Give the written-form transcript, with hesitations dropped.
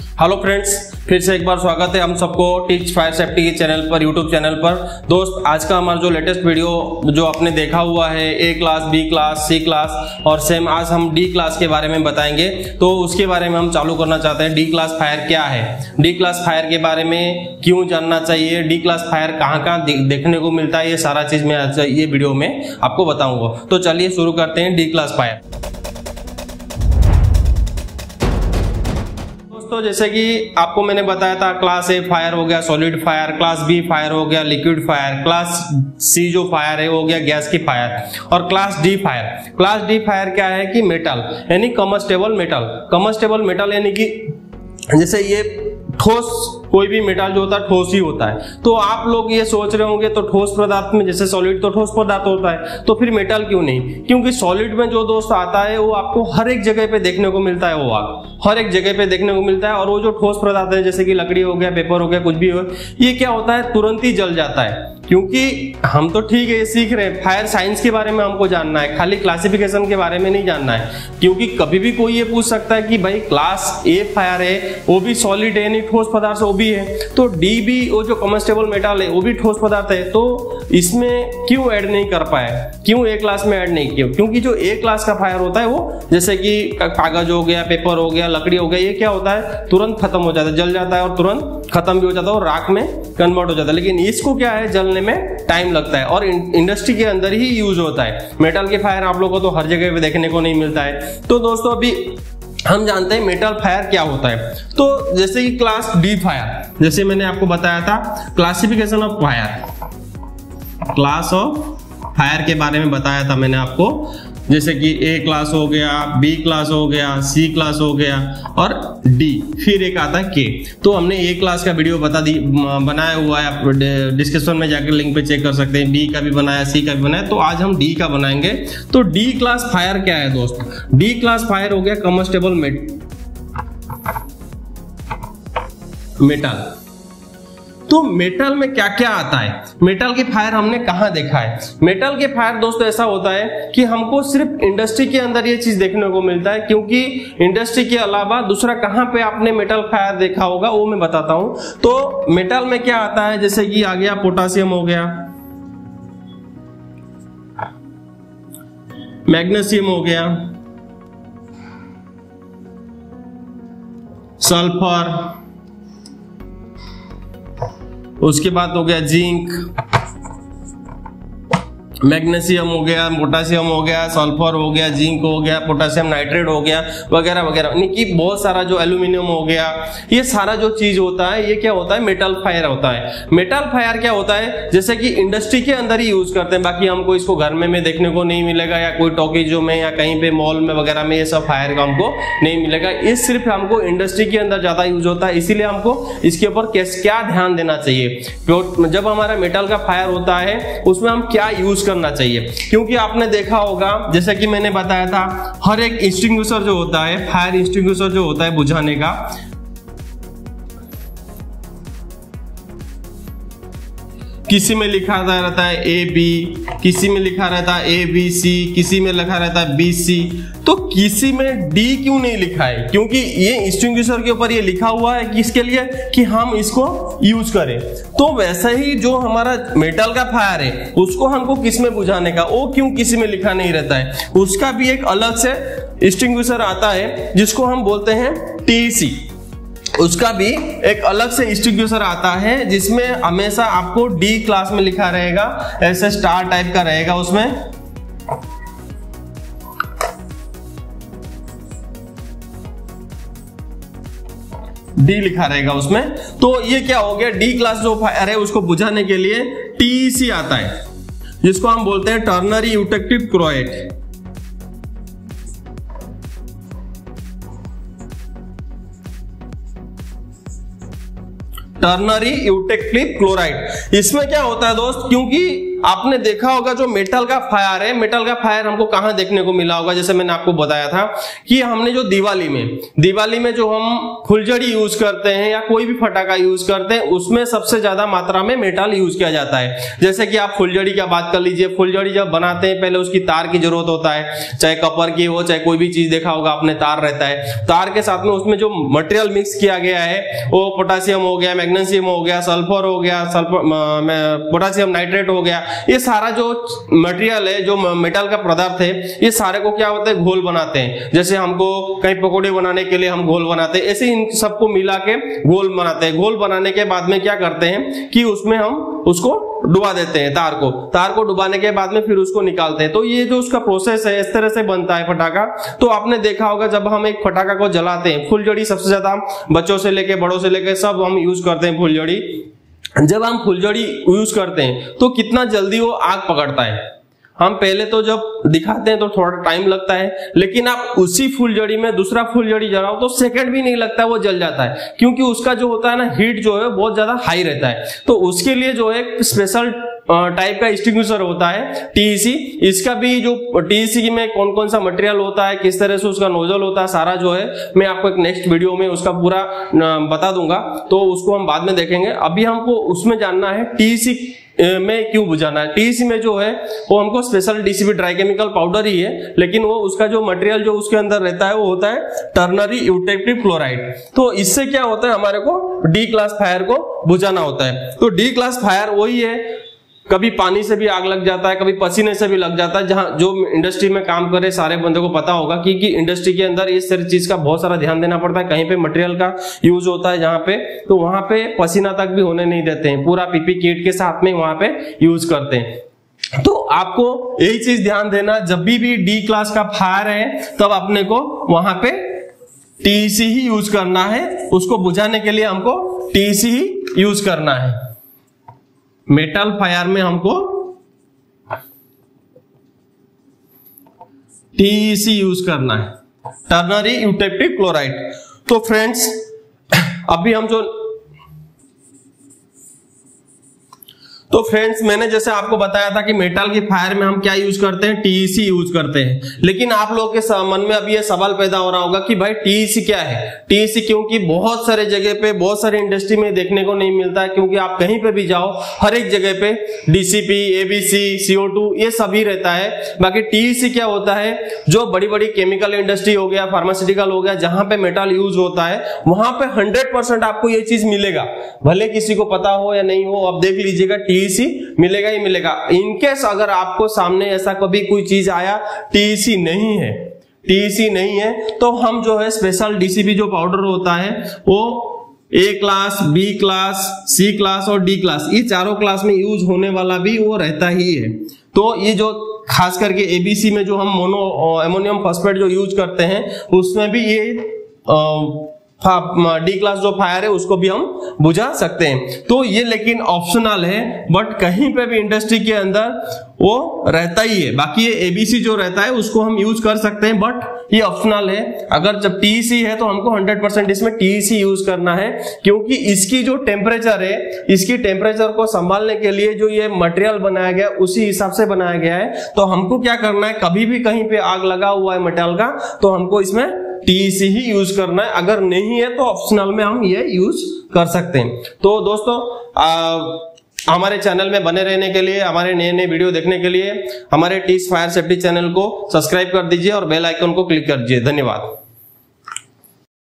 Hello friends, फिर से एक बार स्वागत है हम सबको टीच फायर सेफ्टी के चैनल पर, यूट्यूब चैनल पर। दोस्त, आज का हमारा जो लेटेस्ट वीडियो जो आपने देखा हुआ है ए क्लास, बी क्लास, सी क्लास और सेम आज हम डी क्लास के बारे में बताएंगे। तो उसके बारे में हम चालू करना चाहते हैं। डी क्लास फायर क्या है, डी क्लास फायर के बारे में क्यों जानना चाहिए, डी क्लास फायर कहाँ कहाँ देखने को मिलता है, ये सारा चीज मैं ये वीडियो में आपको बताऊंगा। तो चलिए शुरू करते हैं डी क्लास फायर। तो जैसे कि आपको मैंने बताया था, क्लास ए फायर हो गया solid fire, class B fire हो गया लिक्विड फायर, क्लास सी जो फायर है वो हो गया गैस की फायर, और class D fire. Class D fire क्या है कि मेटल यानी कम्बस्टेबल मेटल। कम्बस्टेबल मेटल यानी कि जैसे ये ठोस, कोई भी मेटल जो होता है ठोस ही होता है। तो आप लोग ये सोच रहे होंगे तो ठोस पदार्थ में जैसे सॉलिड तो ठोस पदार्थ होता है, तो फिर मेटल क्यों नहीं? क्योंकि सॉलिड में जो दोस्त आता है वो आपको हर एक जगह पे देखने को मिलता है, वो आग हर एक जगह पे देखने को मिलता है। और वो जो ठोस पदार्थ है जैसे कि लकड़ी हो गया, पेपर हो गया, कुछ भी हो, ये क्या होता है तुरंत ही जल जाता है। क्योंकि हम तो ठीक है सीख रहे हैं, फायर साइंस के बारे में हमको जानना है, खाली क्लासिफिकेशन के बारे में नहीं जानना है। क्योंकि कभी भी कोई ये पूछ सकता है कि भाई क्लास ए फायर है वो भी सॉलिड है, नहीं ठोस पदार्थ वो भी है, तो डी भी वो जो कम्बस्टेबल मेटल है वो भी ठोस पदार्थ है, तो इसमें क्यों ऐड नहीं कर पाए, क्यों ए क्लास में ऐड नहीं किया? क्योंकि जो ए क्लास का फायर होता है वो जैसे कि कागज हो गया, पेपर हो गया, लकड़ी हो गया, ये क्या होता है तुरंत खत्म हो जाता है, जल जाता है और तुरंत खत्म भी हो जाता है और राख में कन्वर्ट हो जाता है। लेकिन इसको क्या है जलने में टाइम लगता है और इंडस्ट्री के अंदर ही यूज होता है। मेटल के फायर आप लोगों को तो हर जगह पे देखने को नहीं मिलता है। तो दोस्तों अभी हम जानते हैं मेटल फायर क्या होता है। तो जैसे कि क्लास डी फायर, जैसे मैंने आपको बताया था classification of fire, class of fire के बारे में बताया था मैंने आपको। जैसे कि ए क्लास हो गया, बी क्लास हो गया, सी क्लास हो गया और डी, फिर एक आता है के। तो हमने ए क्लास का वीडियो बनाया हुआ है, आप डिस्क्रिप्शन में जाकर लिंक पे चेक कर सकते हैं। बी का भी बनाया, सी का भी बनाया, तो आज हम डी का बनाएंगे। तो डी क्लास फायर क्या है दोस्त? डी क्लास फायर हो गया कम्बस्टेबल मेटल। तो मेटल में क्या क्या आता है, मेटल के फायर हमने कहां देखा है? मेटल के फायर दोस्तों ऐसा होता है कि हमको सिर्फ इंडस्ट्री के अंदर ये चीज देखने को मिलता है। क्योंकि इंडस्ट्री के अलावा दूसरा कहां पे आपने मेटल फायर देखा होगा वो मैं बताता हूं। तो मेटल में क्या आता है, जैसे कि आ गया पोटासियम हो गया, मैग्नीशियम हो गया, सल्फर, उसके बाद हो गया जिंक, मैग्नीशियम हो गया, पोटासियम हो गया, सल्फर हो गया, जिंक हो गया, पोटासियम नाइट्रेट हो गया, वगैरह वगैरह, यानी कि बहुत सारा जो एल्यूमिनियम हो गया, ये सारा जो चीज होता है ये क्या होता है मेटल फायर होता है। मेटल फायर क्या होता है, जैसे कि इंडस्ट्री के अंदर ही यूज करते हैं, बाकी हमको इसको घर में देखने को नहीं मिलेगा, या कोई टॉकीजों में या कहीं पे मॉल में वगैरह में ये सब फायर का हमको नहीं मिलेगा। ये सिर्फ हमको इंडस्ट्री के अंदर ज्यादा यूज होता है, इसीलिए हमको इसके ऊपर क्या ध्यान देना चाहिए जब हमारा मेटल का फायर होता है, उसमें हम क्या यूज करना चाहिए। क्योंकि आपने देखा होगा जैसे कि मैंने बताया था, हर एक एक्सटिंग्विशर जो होता है, फायर एक्सटिंग्विशर जो होता है बुझाने का, किसी में लिखा रहता है ए बी, किसी में लिखा रहता है ए बी सी, किसी में लिखा रहता है बी सी, तो किसी में डी क्यों नहीं लिखा है? क्योंकि ये एक्सटिंग्विशर के ऊपर ये लिखा हुआ है किसके लिए कि हम इसको यूज करें। तो वैसे ही जो हमारा मेटल का फायर है उसको हमको किस में बुझाने का, वो क्यों किसी में लिखा नहीं रहता है? उसका भी एक अलग से एक्सटिंग्विशर आता है जिसको हम बोलते हैं टीसी। उसका भी एक अलग से एक्सटिंग्विशर आता है जिसमें हमेशा आपको डी क्लास में लिखा रहेगा, ऐसे स्टार टाइप का रहेगा, उसमें डी लिखा रहेगा उसमें। तो ये क्या हो गया, डी क्लास जो फायर है उसको बुझाने के लिए टीसी आता है, जिसको हम बोलते हैं ternary eutectic chloride. Ternary eutectic chloride. इसमें क्या होता है दोस्त, क्योंकि आपने देखा होगा जो मेटल का फायर है, मेटल का फायर हमको कहां देखने को मिला होगा, जैसे मैंने आपको बताया था कि हमने जो दिवाली में जो हम फुलझड़ी यूज करते हैं या कोई भी फटाका यूज करते हैं उसमें सबसे ज्यादा मात्रा में मेटल यूज किया जाता है। जैसे कि आप फुलझड़ी की बात कर लीजिए, फुलझड़ी जब बनाते हैं पहले उसकी तार की जरूरत होता है, चाहे कपर की हो चाहे कोई भी चीज, देखा होगा आपने तार रहता है, तार के साथ में उसमें जो मटेरियल मिक्स किया गया है वो पोटेशियम हो गया, मैग्नीशियम हो गया, सल्फर हो गया, पोटेशियम नाइट्रेट हो गया, ये सारा जो मटेरियल है, जो मेटल का पदार्थ है, ये सारे को क्या होता है घोल बनाते हैं। जैसे हमको कहीं पकौड़े बनाने के लिए हम घोल बनाते हैं, ऐसे इन सबको मिला के घोल बनाते हैं। घोल बनाने के बाद में क्या करते हैं कि उसमें हम उसको डुबा देते हैं, तार को डुबाने के बाद में फिर उसको निकालते हैं। तो ये जो उसका प्रोसेस है इस तरह से बनता है फटाका। तो आपने देखा होगा जब हम एक फटाका को जलाते हैं, फुलझड़ी सबसे ज्यादा बच्चों से लेके बड़ों से लेके सब हम यूज करते हैं फुलझड़ी। जब हम फुलझड़ी यूज करते हैं तो कितना जल्दी वो आग पकड़ता है। हम पहले तो जब दिखाते हैं तो थोड़ा टाइम लगता है, लेकिन आप उसी फुलझड़ी में दूसरा फुलझड़ी जलाओ तो सेकंड भी नहीं लगता है, वो जल जाता है, क्योंकि उसका जो होता है ना हीट जो है बहुत ज्यादा हाई रहता है। तो उसके लिए जो है स्पेशल टाइप का एक्सटिंग्विशर होता है टीईसी। इसका भी जो टीईसी में कौन कौन सा मटेरियल होता है, किस तरह से उसका नोजल होता है, सारा जो है मैं आपको एक नेक्स्ट वीडियो में उसका पूरा बता दूंगा, तो उसको हम बाद में देखेंगे। अभी हमको उसमें जानना है टीईसी में क्यों बुझाना है। टीईसी में जो है वो हमको special DCP dry chemical powder ही है, लेकिन वो उसका जो मटेरियल जो उसके अंदर रहता है वो होता है टर्नरी यूटेक्टिव क्लोराइड। तो इससे क्या होता है हमारे को डी क्लास फायर को बुझाना होता है। तो डी क्लास फायर वही है, कभी पानी से भी आग लग जाता है, कभी पसीने से भी लग जाता है। जहां जो इंडस्ट्री में काम करे सारे बंदे को पता होगा कि इंडस्ट्री के अंदर इस सारी चीज का बहुत सारा ध्यान देना पड़ता है। कहीं पे मटेरियल का यूज होता है जहां पे, तो वहां पे पसीना तक भी होने नहीं देते हैं, पूरा पीपी किट के साथ में वहां पे यूज करते हैं। तो आपको यही चीज ध्यान देना, जब भी डी क्लास का फायर है तब अपने को वहां पे टीईसी ही यूज करना है, उसको बुझाने के लिए हमको टीईसी ही यूज करना है। मेटल फायर में हमको टीईसी यूज करना है, टर्नरी यूटेक्टिव क्लोराइड। तो फ्रेंड्स अभी हम मैंने जैसे आपको बताया था कि मेटल की फायर में हम क्या यूज करते हैं, टीईसी यूज करते हैं। लेकिन आप लोगों के मन में अभी ये सवाल पैदा हो रहा होगा कि भाई टीईसी क्या है। टीईसी क्योंकि बहुत सारे जगह पे, बहुत सारे इंडस्ट्री में देखने को नहीं मिलता है, क्योंकि आप कहीं पे भी जाओ हर एक जगह पे डीसीपी, एबीसी, CO2 ये सभी रहता है। बाकी टीईसी क्या होता है, जो बड़ी बड़ी केमिकल इंडस्ट्री हो गया, फार्मास्यूटिकल हो गया, जहां पे मेटल यूज होता है वहां पे 100% आपको ये चीज मिलेगा, भले किसी को पता हो या नहीं हो। अब देख लीजिएगा टीईसी मिलेगा ही मिलेगा। इनकेस अगर आपको सामने ऐसा कभी कोई चीज आया टीईसी नहीं है, तो हम जो है स्पेशल डीसीपी जो पाउडर होता है वो ए क्लास, बी क्लास, सी क्लास और डी क्लास, ये चारों क्लास में यूज होने वाला भी वो रहता ही है। तो ये जो खास करके एबीसी में जो हम मोनो एमोनियम फॉस्फेट जो यूज करते हैं उसमें भी ये डी क्लास जो फायर है उसको भी हम बुझा सकते हैं। तो ये लेकिन ऑप्शनल है, बट कहीं पे भी इंडस्ट्री के अंदर वो रहता ही है। बाकी ये एबीसी जो रहता है उसको हम यूज कर सकते हैं, बट ये ऑप्शनल है। अगर जब टीईसी है तो हमको 100% इसमें टीईसी यूज करना है, क्योंकि इसकी जो टेम्परेचर है, इसकी टेम्परेचर को संभालने के लिए जो ये मटेरियल बनाया गया उसी हिसाब से बनाया गया है। तो हमको क्या करना है, कभी भी कहीं पे आग लगा हुआ है मेटल का तो हमको इसमें टीईसी ही यूज करना है। अगर नहीं है तो ऑप्शनल में हम ये यूज कर सकते हैं। तो दोस्तों हमारे चैनल में बने रहने के लिए, हमारे नए नए वीडियो देखने के लिए हमारे टीस फायर सेफ्टी चैनल को सब्सक्राइब कर दीजिए और बेल आइकन को क्लिक कर दीजिए। धन्यवाद।